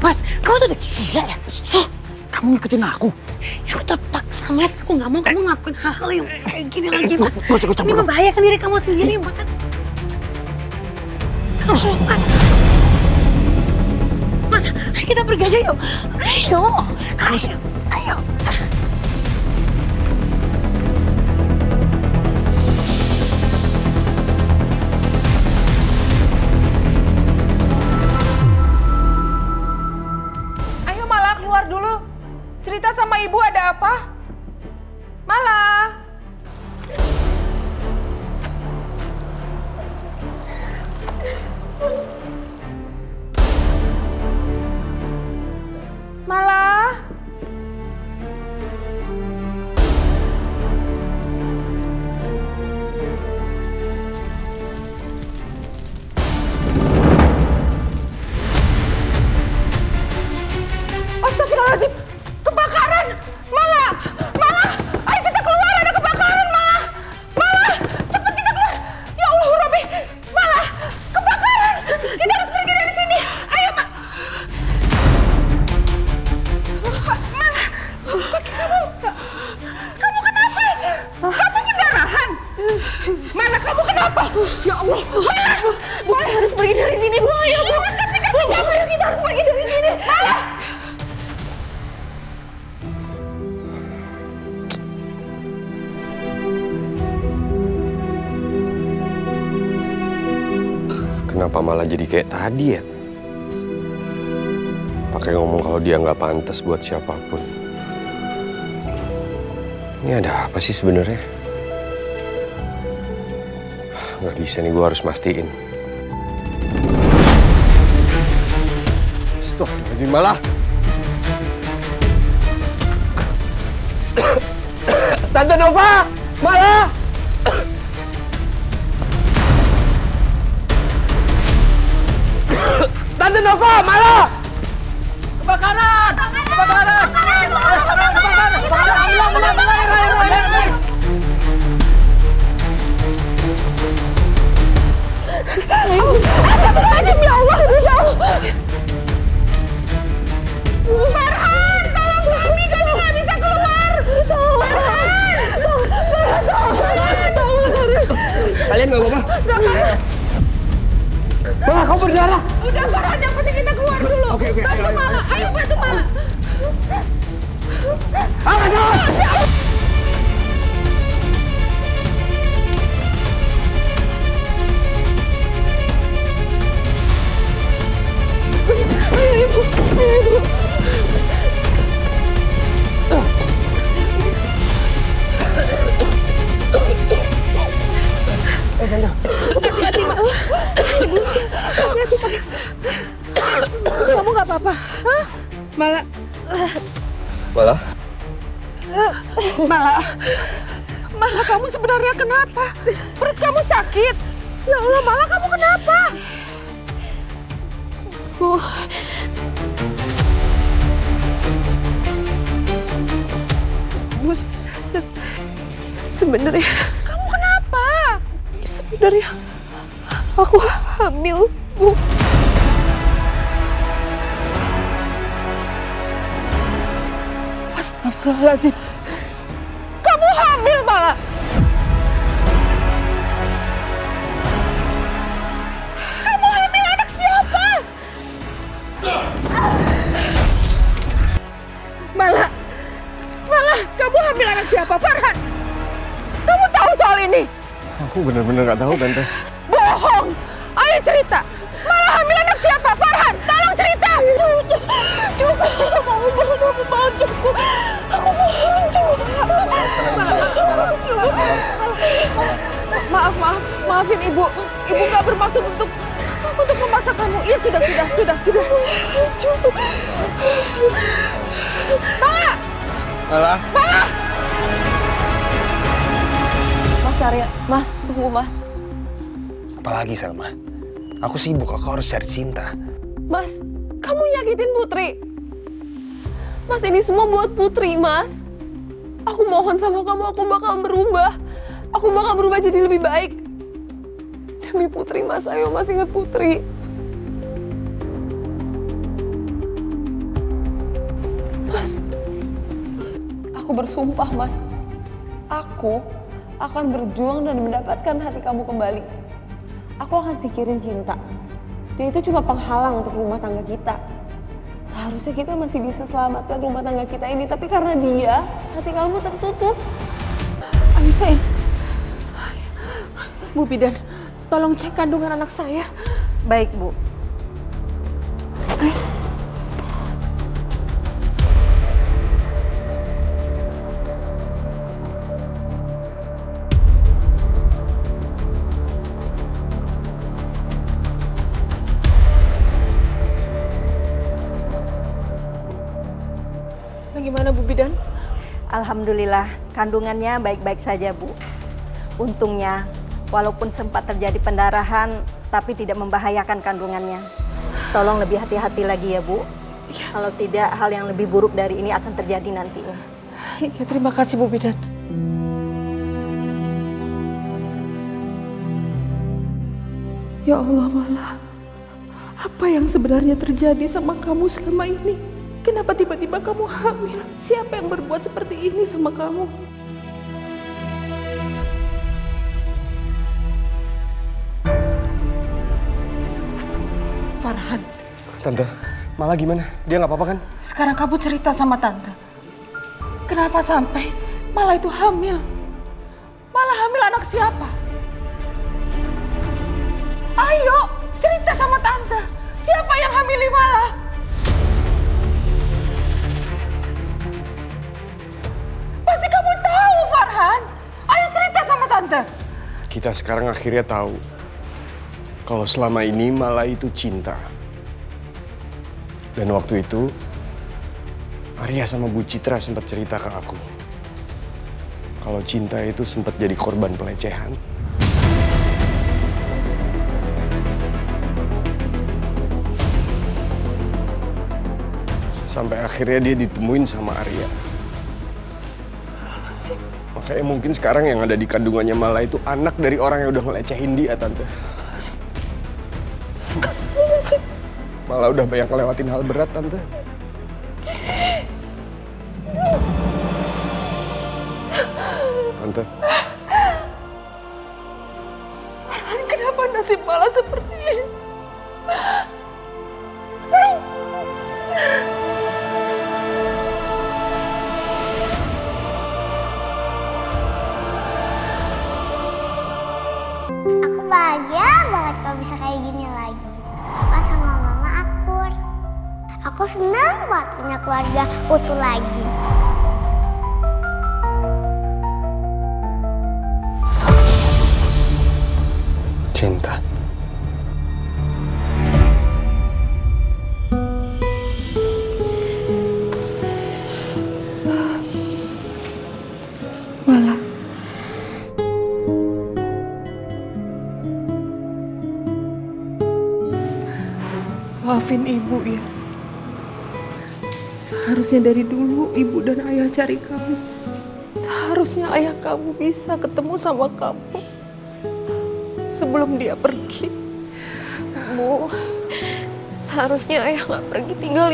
Mas, kamu tuh udah gila ya? Kamu ngikutin aku? Ya aku terpaksa, Mas. Aku nggak mau kamu ngelakuin hal-hal yang kayak gini lagi, Mas. Ini membahayakan diri kamu sendiri, Mas. Mas, ayo kita pergi aja yuk. Ayo, ayo. Keluar dulu. Cerita sama ibu ada apa? Mala. Mala. Astagfirullahaladzim, kebakaran! Mala! Ayo kita keluar, ada kebakaran, Mala! Cepat kita keluar! Ya Allah, Robi! Mala, kebakaran! Kita harus pergi dari sini! Ayo, Mala! Kamu kenapa? Kamu pendarahan? Mala, kamu kenapa? Ya Allah! Mala! Kita harus pergi dari sini, Bu! Ayo, Bu! Tapi kita harus pergi dari sini! Mala! Kenapa malah jadi kayak tadi ya? Pakai ngomong kalau dia nggak pantas buat siapapun. Ini ada apa sih sebenarnya? Nggak bisa nih, gue harus mastiin. Astagfirullahaladzim, malah. Tante Nova, malah. Tante Nova, malah! Kebakaran! Astagfirullahaladzim, ya Allah! Farhan, tolong kami, kami nggak bisa keluar! Kalian nggak apa-apa? Nggak apa-apa. Wah, kamu berdarah! Udah, Farhan, yang penting kita keluar dulu. Oke, bantu Mala, ayo bantu Mala. Ayo, Ibu. Hati-hati, Mala. Hati-hati, kamu nggak apa-apa? Hah? Mala. Malah? Mala, kamu sebenarnya kenapa? Perut kamu sakit? Ya Allah, Mala, kamu kenapa? Bu, sebenarnya kamu kenapa? Sebenarnya aku hamil, Bu. Astagfirullahaladzim. Kamu hamil, Mala? Kamu hamil anak siapa? Mala, kamu hamil anak siapa? Farhan, kamu tahu soal ini? Aku bener-bener nggak tahu, Tante. Bohong! Ayo cerita! Mala hamil anak siapa? Farhan, tolong cerita! Cukup! Aku mohon, cukup! Aku mohon! Maafin ibu. Ibu nggak bermaksud untuk memaksa kamu. Iya sudah. Mala! Malah. Mala! Mas Arya, Mas, tunggu Mas. Apalagi Selma? Aku sibuk, aku harus cari cinta. Mas, kamu nyakitin Putri. Mas, ini semua buat Putri, Mas. Aku mohon sama kamu, aku bakal berubah. Aku bakal berubah jadi lebih baik. Demi Putri, Mas. Ayo, Mas, ingat Putri. Mas, aku bersumpah, Mas. Aku akan berjuang dan mendapatkan hati kamu kembali. Aku akan singkirin cinta. Dia itu cuma penghalang untuk rumah tangga kita. Seharusnya kita masih bisa selamatkan rumah tangga kita ini. Tapi karena dia, hati kamu tertutup. Ayo sayang. Bu Bidan, tolong cek kandungan anak saya. Baik, Bu. Ayo. Bagaimana Bu Bidan? Alhamdulillah, kandungannya baik-baik saja, Bu. Untungnya, walaupun sempat terjadi pendarahan, tapi tidak membahayakan kandungannya. Tolong lebih hati-hati lagi ya, Bu. Ya. Kalau tidak, hal yang lebih buruk dari ini akan terjadi nantinya. Ya, terima kasih Bu Bidan. Ya Allah, Mala. Apa yang sebenarnya terjadi sama kamu selama ini? Kenapa tiba-tiba kamu hamil? Siapa yang berbuat seperti ini sama kamu? Farhan, Tante, Malah gimana? Dia nggak apa-apa kan? sekarang kamu cerita sama Tante. Kenapa sampai Mala itu hamil? Mala hamil anak siapa? Ayo, cerita sama Tante. Siapa yang hamili Mala? Pasti kamu tahu, Farhan. Ayo cerita sama Tante. Kita sekarang akhirnya tahu kalau selama ini Mala itu cinta. Dan waktu itu Arya sama Bu Citra sempat cerita ke aku kalau cinta itu sempat jadi korban pelecehan. Sampai akhirnya dia ditemuin sama Arya. Makanya mungkin sekarang yang ada di kandungannya Mala itu anak dari orang yang udah ngelecehin dia, Tante. Mala udah banyak ngelewatin hal berat, Tante. Tante. Kenapa nasib Mala seperti ini? Aku bahagia banget kalau bisa kayak gini lagi. Papa sama mama akur. Aku senang banget punya keluarga utuh lagi. Cinta. Mala. Maafin ibu ya. Seharusnya dari dulu ibu dan ayah cari kamu. Seharusnya ayah kamu bisa ketemu sama kamu sebelum dia pergi. Bu, seharusnya ayah nggak pergi tinggalin